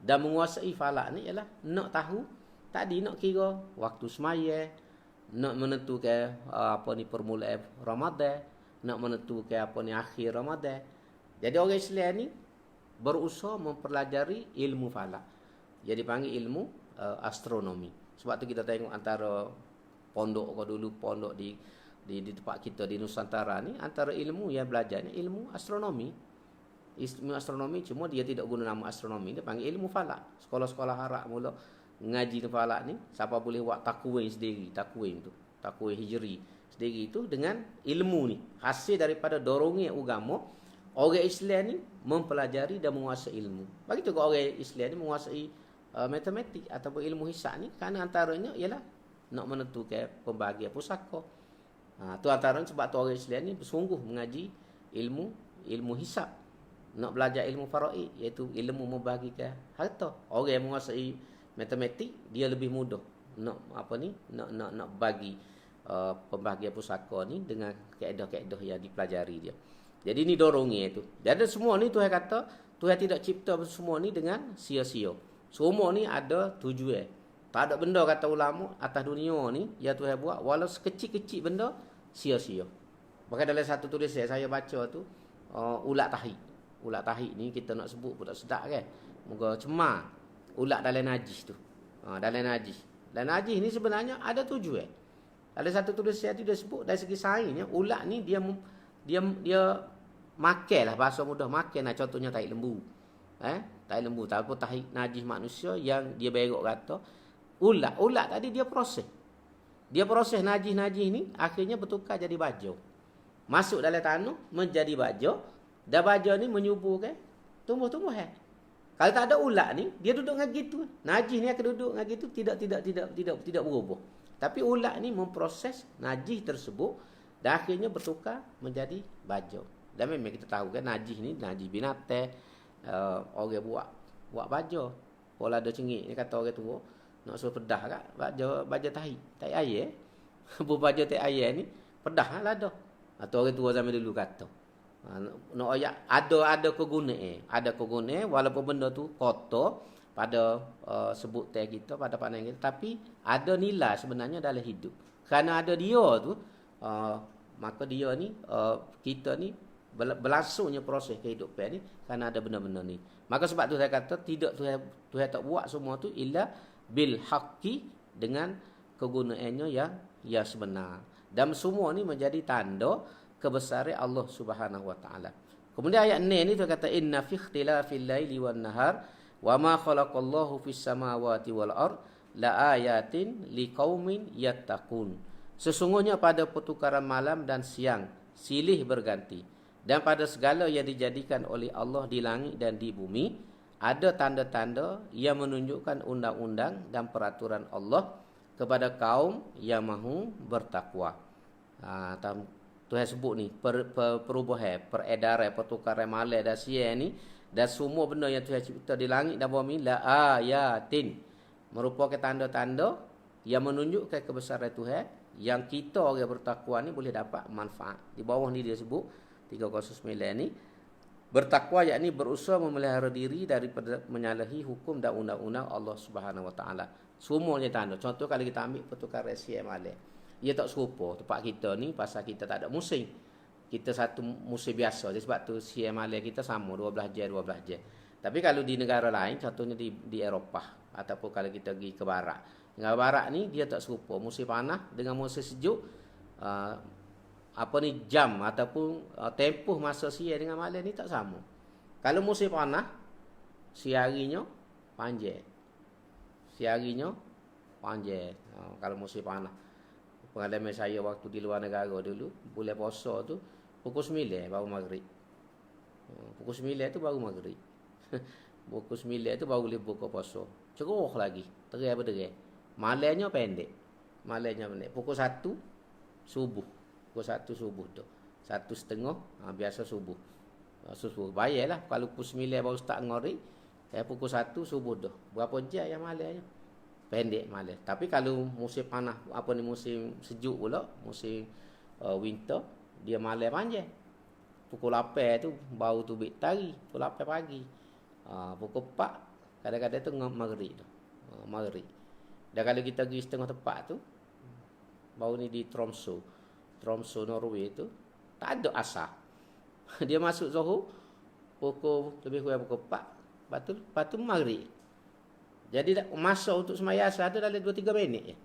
dan menguasai falak ni ialah nak tahu tadi, nak kira waktu semaya, nak menentukan permulaan Ramadan, nak menentukan akhir Ramadan. Jadi orang Islam ni berusaha mempelajari ilmu falak. Jadi panggil ilmu astronomi. Sebab tu kita tengok antara pondok di tempat kita di Nusantara ni, antara ilmu yang belajar ni ilmu astronomi. Ilmu astronomi cuma dia tidak guna nama astronomi, dia panggil ilmu falak. Sekolah-sekolah Arab mula ngaji falak ni, siapa boleh buat takwim sendiri, takwim hijri sendiri itu dengan ilmu ni. Hasil daripada dorongnya agama, orang Islam ni mempelajari dan menguasai ilmu. Begitu juga orang Islam ni menguasai matematik ataupun ilmu hisab ni, kerana antaranya ialah nak menentukan pembahagian pusaka. Tu antaranya sebab tu orang Islam ni bersungguh mengaji ilmu hisab, nak belajar ilmu faraid, iaitu ilmu membahagikan harta. Orang yang menguasai matematik dia lebih mudah nak bagi pembahagian pusaka ni dengan kaedah-kaedah yang dipelajari dia. Jadi ni dorongnya tu. Jadi semua ni Tuhan kata, Tuhan tidak cipta semua ni dengan sia-sia. Semua ni ada tujuan. Tak ada benda kata ulama atas dunia ni yang Tuhan buat walau sekecil-kecil benda sia-sia. Bahkan dalam satu tulisan saya baca tu ulat tahi. Ulat tahi ni kita nak sebut pun tak sedap kan. Moga cemar. Ulat dalam najis tu. Dalam najis. Dan najis ni sebenarnya ada tujuan. Ada satu tulisan tu dia sebut dari segi sainsnya ulat ni dia makan lah, bahasa mudah makan lah. Contohnya tahi lembu. Tahi lembu ataupun tahi najis manusia yang dia berok kata ulat tadi dia proses. Dia proses najis-najis ni akhirnya bertukar jadi baju. Masuk dalam tanah menjadi baju, dan baju ni menyuburkan tumbuh-tumbuhan. Kalau tak ada ulat ni, dia duduk dengan gitu. Najis ni akan duduk dengan gitu, tidak berubah. Tapi ulat ni memproses najis tersebut dan akhirnya bertukar menjadi baju. Dan memang kita tahu kan najis ni najis binatang. Orang buat baju. Pola ada cengik ni kata orang tua nak suruh pedah kat baju tahi air. Berbaju tek ayam ni pedah lah dah. Atau orang tua zaman dulu kata. Nak ayat ada kegunaan. Ada kegunaan walaupun benda tu kotor pada sebut teh kita, pada pandang kita, tapi ada nilai sebenarnya dalam hidup. Kerana ada dia tu, maka dia ni, kita ni berlangsungnya proses kehidupan ni kerana ada benda-benda ni. Maka sebab tu saya kata tidak Tuhan tak buat semua tu illa bil haqqi, dengan kegunaannya yang sebenar. Dan semua ni menjadi tanda kebesaran Allah Subhanahu wa taala. Kemudian ayat 6 ni Tuhan kata inna fi ikhtilafil laili wan nahar wa ma khalaqallahu fis samawati wal ard la ayatin liqaumin yattaqun. Sesungguhnya pada pertukaran malam dan siang silih berganti, dan pada segala yang dijadikan oleh Allah di langit dan di bumi ada tanda-tanda yang menunjukkan undang-undang dan peraturan Allah kepada kaum yang mahu bertakwa. Tuhan sebut ni perubahan, peredaran, pertukaran malam dan siang ni, dan semua benda yang Tuhan cipta di langit dan bumi la ayatin, merupakan tanda-tanda yang menunjukkan kebesaran Tuhan, yang kita orang bertakwa ni boleh dapat manfaat. Di bawah ni dia sebut 309 ni, bertakwa yakni berusaha memelihara diri daripada menyalahi hukum dan undang-undang Allah Subhanahu wa taala. Semuanya tanda. Contoh kalau kita ambil pertukaran siang malam, ia tak serupa tempat kita ni pasal kita tak ada musim. Kita satu musim biasa. Jadi sebab tu siang malam kita sama 12 jam. Tapi kalau di negara lain, contohnya di Eropah ataupun kalau kita pergi ke barat. Negara barat ni dia tak serupa. Musim panas dengan musim sejuk, jam ataupun tempoh masa siang dengan malam ni tak sama. Kalau musim panas, siarinya panjang. Kalau musim panas. Pengalaman saya waktu di luar negara dulu, bulan puasa tu pukul 9 baru maghrib. Pukul 9 tu baru maghrib. Pukul 9 tu baru boleh buka puasa. Cerah lagi, terang berderang. Malamnya pendek. Pukul 1 subuh. Pukul 1 subuh tu. 1:30 biasa subuh. Subuh bayarlah kalau pukul 9 baru start ngori, pukul 1 subuh dah. Berapa jam yang malamnya? Pendek malam. Tapi kalau musim panas, musim sejuk pula, musim winter, dia malam panjang. Pukul 8 tu baru terbit tari, pukul 8 pagi. Pukul 4 kadang-kadang tu maghrib tu. Maghrib. Dan kalau kita pergi setengah tempat tu, baru ni di Tromsø, Norway tu, tak ada asar. Dia masuk Zuhur lebih kurang pukul 4, lepas tu maghrib. Jadi masa untuk semaya asar tu dalam 2-3 minit je.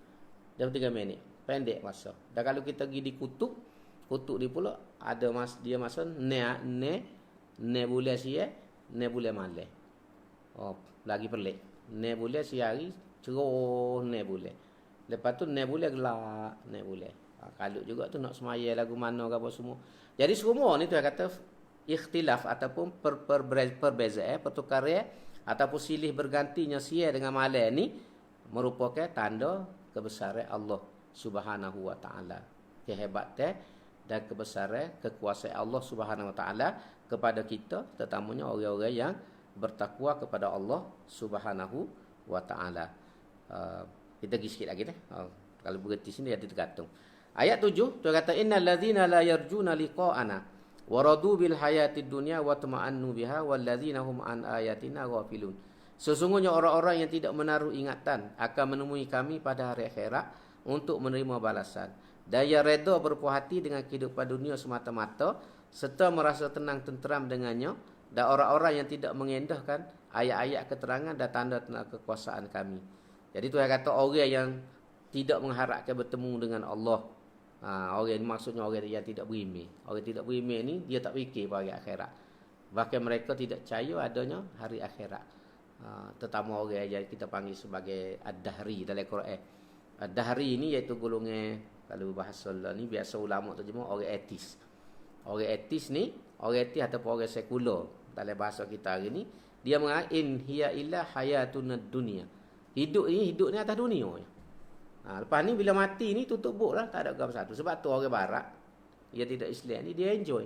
2-3 minit. Pendek masa. Dan kalau kita pergi di kutub ni pula ada dia masa ne bulan siang, ne bulan malam. Lagi pelik. Ne bulan siang cerah, ne bulan. Lepas tu ne bulan gelap, ne bulan. Kalau juga tu nak semaya lagu mana ke apa semua. Jadi semua ni tu kata ikhtilaf ataupun perbezaan, pertukaran ataupun silih bergantinya siang dengan malam ni merupakan tanda kebesaran Allah Subhanahu wa taala. Kehebatan dan kebesaran kekuasaan Allah Subhanahu wa taala kepada kita, terutamanya orang-orang yang bertakwa kepada Allah Subhanahu wa taala. Kita pergi sikit lagi dah. Kalau berhenti sini ada tergantung. Ayat 7 tu kata innal ladzina la yarjuna liqa'ana waradu bil hayatid dunya wa tama'annu biha walladzina hum an ayatina ghafilun. Sesungguhnya orang-orang yang tidak menaruh ingatan akan menemui kami pada hari akhirat untuk menerima balasan, dan yang reda berpuas hati dengan kehidupan dunia semata-mata serta merasa tenang tenteram dengannya, dan orang-orang yang tidak mengendahkan ayat-ayat keterangan dan tanda-tanda kekuasaan kami. Jadi Tuhan kata orang yang tidak mengharapkan bertemu dengan Allah, orang ni maksudnya orang yang tidak beriman. Orang tidak beriman ni dia tak fikir pada hari akhirat. Bahkan mereka tidak percaya adanya hari akhirat. Terutama orang yang kita panggil sebagai ad-dahri dalam Quran. Ad-dahri ni iaitu golongan, kalau bahasa ni biasa ulama terjemah orang etis. Orang etis ni, orang etis ataupun orang sekular dalam bahasa kita hari ni, dia mengatakan in hiya illa hayatun dunia. Hidup ni atas dunia je. Lepas ni bila mati ni tutup buk lah, tak ada agama satu. Sebab tu orang barat, dia tidak Islam ni, dia enjoy.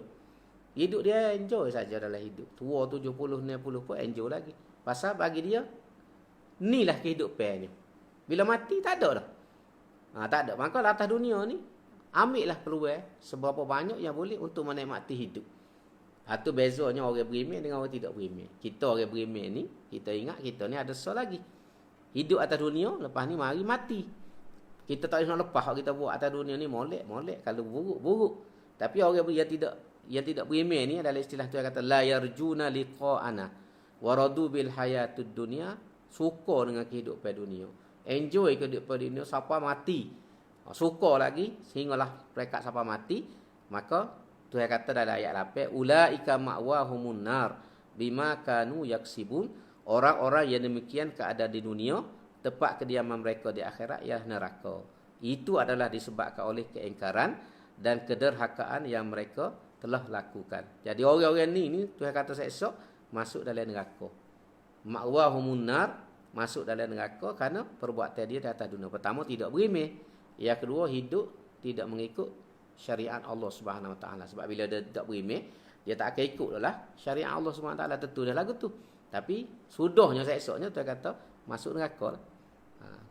Hidup dia enjoy saja dalam hidup. Tua 70, 60 pun enjoy lagi. Pasal bagi dia, inilah kehidupannya. Bila mati tak ada dah. Tak ada. Maka atas dunia ni, ambillah peluang seberapa banyak yang boleh untuk menikmati hidup. Itu bezanya orang berimeh dengan orang tidak berimeh. Kita orang berimeh ni, kita ingat kita ni ada sesuatu lagi. Hidup atas dunia, lepas ni mari mati. Kita tak boleh nak lepas kalau kita buat atas dunia ni molek. Kalau buruk. Tapi orang yang tidak berimeh ni adalah istilah tu yang kata la yarjuna liqa'ana wa radu bil hayatud dunya, suka dengan kehidupan dunia. Enjoy kehidupan dunia sampai mati. Suka lagi sehinggalah mereka sampai mati. Maka Tuhan kata dalam ayat 8, ulaika ma'wahumun nar bima kanu yaksibun. Orang-orang yang demikian keadaan di dunia, tempat kediaman mereka di akhirat ialah neraka. Itu adalah disebabkan oleh keingkaran dan kederhakaan yang mereka telah lakukan. Jadi orang-orang ni Tuhan kata seksa masuk dalam neraka. Ma'wahumun nar, masuk dalam neraka kerana perbuatan dia di atas dunia. Pertama, tidak berimeh. Yang kedua, hidup tidak mengikut syariat Allah Subhanahu Wa Taala. Sebab bila dia tak berimeh, dia tak akan ikut lah syariat Allah Subhanahu Wa Taala, tentu dah lagu tu. Tapi sudahnya seksanya Tuhan kata masuk neraka lah.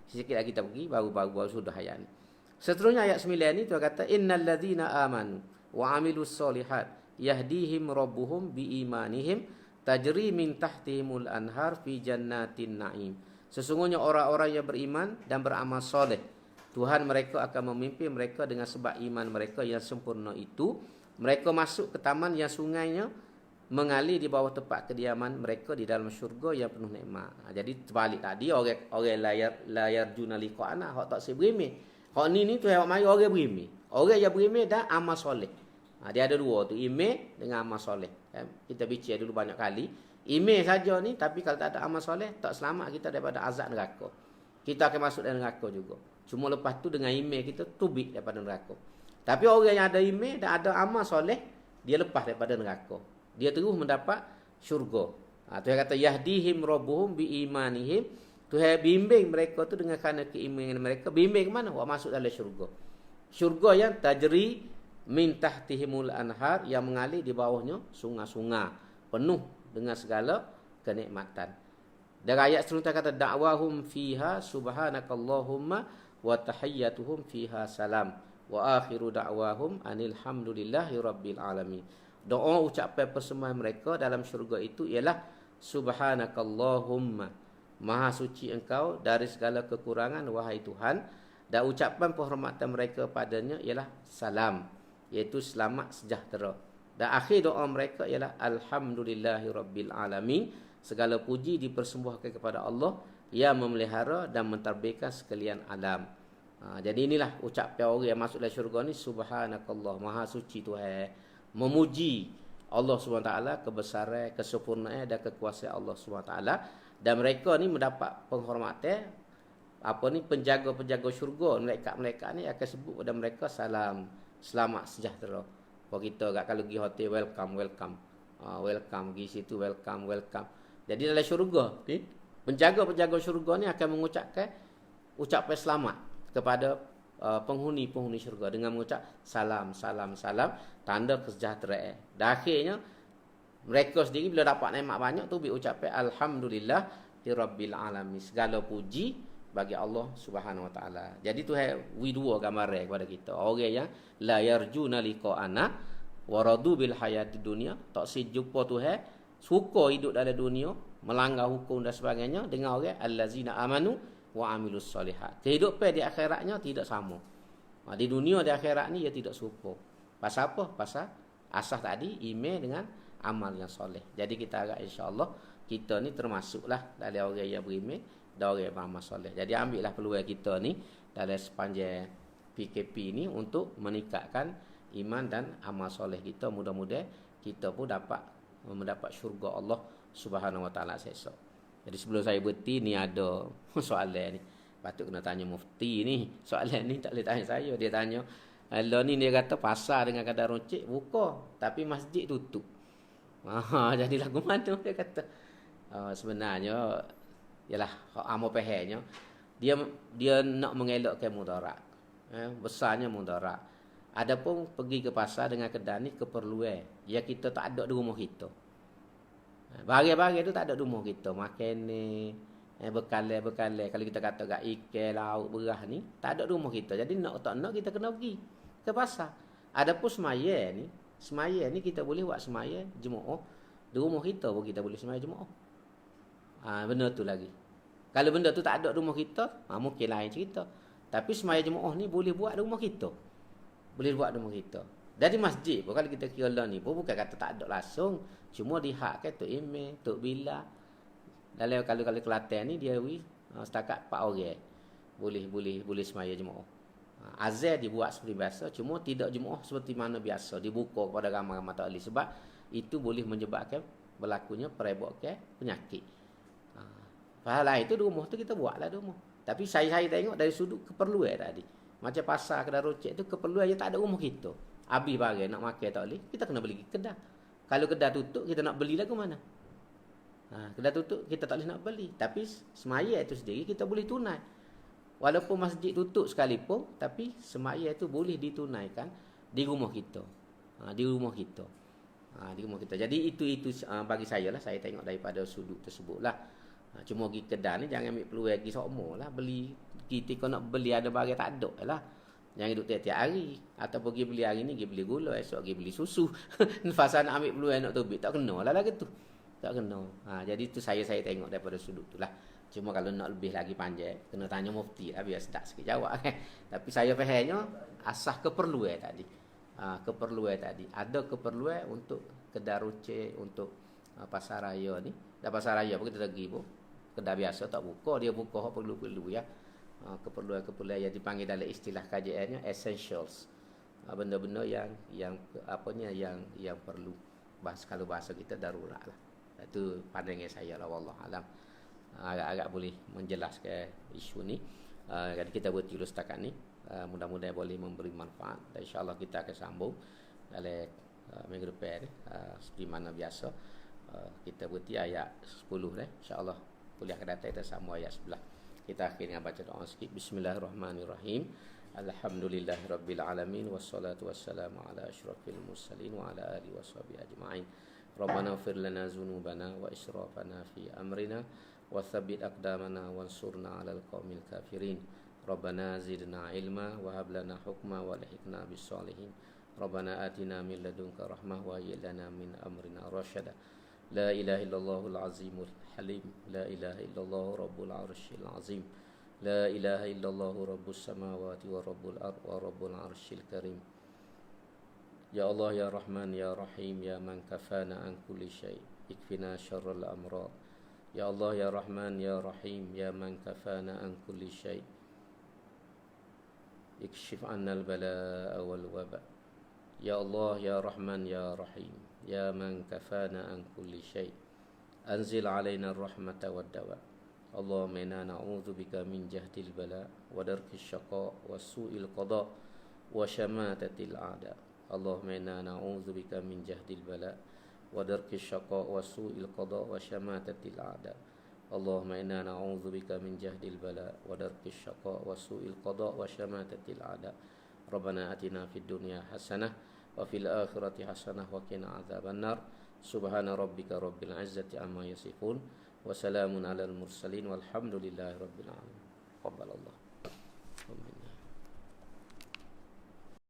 Sikit lagi kita pergi baru sudah ayat ni. Seterusnya ayat 9 ni Tuhan kata innal ladzina amanu wa amilus solihat yahdihim rabbuhum biimanihim tajri min tahtihimul anhar fi jannatin naim. Sesungguhnya orang-orang yang beriman dan beramal soleh, Tuhan mereka akan memimpin mereka dengan sebab iman mereka yang sempurna itu. Mereka masuk ke taman yang sungainya mengalir di bawah tempat kediaman mereka di dalam syurga yang penuh nikmat. Jadi terbalik tadi, orang layar junalika anak hak tak berimeh. Hak ni tu hak mari orang berimeh. Orang yang berimeh dah amal soleh. Dia ada dua tu, imeh dengan amal soleh. Kita bincang dulu banyak kali. Imeh saja ni, tapi kalau tak ada amal soleh, tak selamat kita daripada azab neraka. Kita akan masuk dalam neraka juga. Cuma lepas tu dengan imeh kita tubik daripada neraka. Tapi orang yang ada imeh dan ada amal soleh, dia lepas daripada neraka. Dia terus mendapat syurga. Tuhan kata yahdihim rabbuhum biimanihim. Tuhan bimbing mereka tu dengan kerana keimanan mereka. Bimbing ke mana? Masuk dalam syurga. Syurga yang tajri min tahtihimul anhar, yang mengalir di bawahnya sungai-sungai penuh dengan segala kenikmatan. Dan ayat seterusnya kata da'wahum fiha subhanakallahumma wa tahiyyatuhum fiha salam wa akhiru da'wahum anil hamdulillahi rabbil alamin. Doa ucapan persembahan mereka dalam syurga itu ialah subhanakallahumma, maha suci engkau dari segala kekurangan wahai Tuhan, dan ucapan penghormatan mereka padanya ialah salam, iaitu selamat sejahtera. Dan akhir doa mereka ialah alhamdulillahi rabbil alamin, segala puji dipersembahkan kepada Allah yang memelihara dan mentadbirkan sekalian alam. Jadi inilah ucapan orang yang masuk dalam syurga ni, subhanakallah, maha suci Tuhan, memuji Allah SWT, kebesaran, kesempurnaan dan kekuasaan Allah SWT. Dan mereka ni mendapat penghormatan, penjaga-penjaga syurga, malaikat-malaikat ni akan sebut pada mereka salam, selamat sejahtera. Kalau kita kalau pergi hotel, welcome, pergi situ, welcome. Jadi dalam syurga ni, penjaga-penjaga syurga ni akan mengucapkan ucapan selamat kepada penghuni-penghuni syurga dengan mengucap salam, tanda kesejahteraan. Dan akhirnya mereka sendiri bila dapat nikmat banyak tu berucapkan alhamdulillah rabbil alamin, segala puji bagi Allah Subhanahu Wa Taala. Jadi tu dua gambaran kepada kita. Orang yang la yarjuna liqa'ana wa radu bil hayatid dunya, tak sejumpa Tuhan, suka hidup dalam dunia, melanggar hukum dan sebagainya, dengan orang allazina amanu wa amilus solihat. Kehidupan di akhiratnya tidak sama. Di dunia, di akhirat ni dia tidak serupa. Pasal apa? Pasal asas tadi, iman dengan amal yang soleh. Jadi kita harap insya-Allah kita ni termasuklah dalam orang yang beriman dan orang yang beramal soleh. Jadi ambillah peluang kita ni dalam sepanjang PKP ni untuk meningkatkan iman dan amal soleh kita. Mudah-mudahan kita pun dapat mendapat syurga Allah Subhanahu Wa Taala esok. Jadi sebelum saya berhenti ni ada soalan ni. Patut kena tanya mufti ni. Soalan ni tak boleh tanya saya. Dia tanya, Allah ni dia kata pasar dengan kadar roncik buka, tapi masjid tutup. Jadi lagu mana dia kata? Sebenarnya ialah amal pehenya. Dia nak mengelakkan mudarat. Besarnya mudarat. Adapun pergi ke pasar dengan kedai ni keperluan. Ya kita tak ada di rumah kita. Barang-barang tu tak ada di rumah kita. Makan ni, Berkalai kalau kita kata kat ikan, lauk, beras ni tak ada rumah kita. Jadi nak tak nak kita kena pergi ke pasar. Adapun semaya ni kita boleh buat semaya jemaah di rumah kita pun kita boleh semaya jemaah. Benda tu lagi. Kalau benda tu tak ada rumah kita, mungkin lain cerita. Tapi semaya jemaah ni boleh buat di rumah kita. Boleh buat di rumah kita. Dari masjid pun kalau kita kira lah ni pun bukan kata tak ada langsung, cuma dihakkan Tok Imam, Tok Bila. Dalam kalau Kelantan ni dia setakat 4 orang. Boleh semaya jemaah. Azan dibuat seperti biasa, cuma tidak jemaah seperti mana biasa dibuka kepada ramai-ramai tak boleh, sebab itu boleh menyebabkan berlakunya perebakan penyakit. Pahala itu di rumah tu kita buatlah di rumah. Tapi saya tengok dari sudut keperluan tadi. Macam pasar kedai rocek tu keperluan je tak ada rumah kita. Habis barang nak makan tak boleh, kita kena beli kedai. Kalau kedai tutup kita nak beli lagu mana? Kedai tutup kita tak boleh nak beli. Tapi semaya itu sendiri kita boleh tunai. Walaupun masjid tutup sekalipun, tapi semaya itu boleh ditunaikan di rumah kita. Di rumah kita. Di rumah kita. Jadi itu bagi saya lah, saya tengok daripada sudut tersebut lah. Cuma pergi kedai ni jangan ambil peluang lagi sokmo lah. Beli, kita nak beli ada barang tak ada lah. Jangan duduk tiap-tiap hari. Atau pergi beli hari ni, pergi beli gula, esok pergi beli susu. Fasa nak ambil peluang nak tubik, tak kena lah gitu. Tak kena. Jadi itu saya tengok daripada sudut tu lah. Cuma kalau nak lebih lagi panjang, kena tanya mufti lah, biar sedap sikit jawab. Tapi saya fahamnya, asas keperluan tadi. Keperluan tadi. Ada keperluan untuk kedai rocek, untuk pasar raya ni. Dan pasar raya pun kita pergi pun. Kedai biasa tak buka, dia buka apa perlu-perlu ya. Keperluan yang dipanggil dalam istilah kajiannya essentials. Benda-benda yang perlu. Kalau bahasa kita darurat lah. Itu pandangan saya lah, wallah alam. Agak boleh menjelaskan isu ni. Jadi kita bertiru setakat ni. Mudah-mudahan boleh memberi manfaat. Dan insyaAllah kita akan sambung dalam minggu depan ni. Seperti mana biasa. Kita berhenti ayat 10 ni. InsyaAllah kuliah akan datang kita sambung ayat 11. Kita akhir dengan baca doa sikit. Bismillahirrahmanirrahim. Alhamdulillahirabbil alamin wassalatu wassalamu ala asyrafil mursalin wa ala alihi washabihi ajma'in. Rabbana ighfir lana dzunubana wa israfana fi amrina wa tsabbit aqdamana wansurna 'alal qaumil kafirin. Rabbana zidna ilma wa hab lana hukma wa alhiqna bis solihin. Rabbana atina min ladunka rahmah wa hayyi lana min amrina rasyada. La ilaha illallahul azimul halim. La ilaha illallah rabbul arsyil azim. La ilaha illallah rabbus samawati wa rabbul ard wa rabbul arsyil karim. Ya Allah ya Rahman ya Rahim ya man kafana an kulli syai. Ikfina syarral amrad. Ya Allah ya Rahman ya Rahim ya man kafana an kulli syai. Ikshif 'annal balaa wal waba. Ya Allah ya Rahman ya Rahim ya man kafana an kulli syai. Anzil 'alaina ar-rahmata wad dawa. Allahumma inna na'udzubika min jahdil bala wa darkis syaqa wa su'il qada wa syamatatil a'da. Allahumma inna na'udzubika min jahdil bala wa darkis syaqa wa su'il qada wa syamatatil a'da. Allahumma inna na'udzubika min jahdil bala wa darkis syaqa wa su'il qada wa syamatatil a'da. Rabbana atina fid dunya hasanah wa fil akhirati hasanah wa qina adzabannar. Subhana rabbika rabbil izzati amma yasifun wa salamun alal mursalin walhamdulillahi rabbil alamin. Qabbalallah.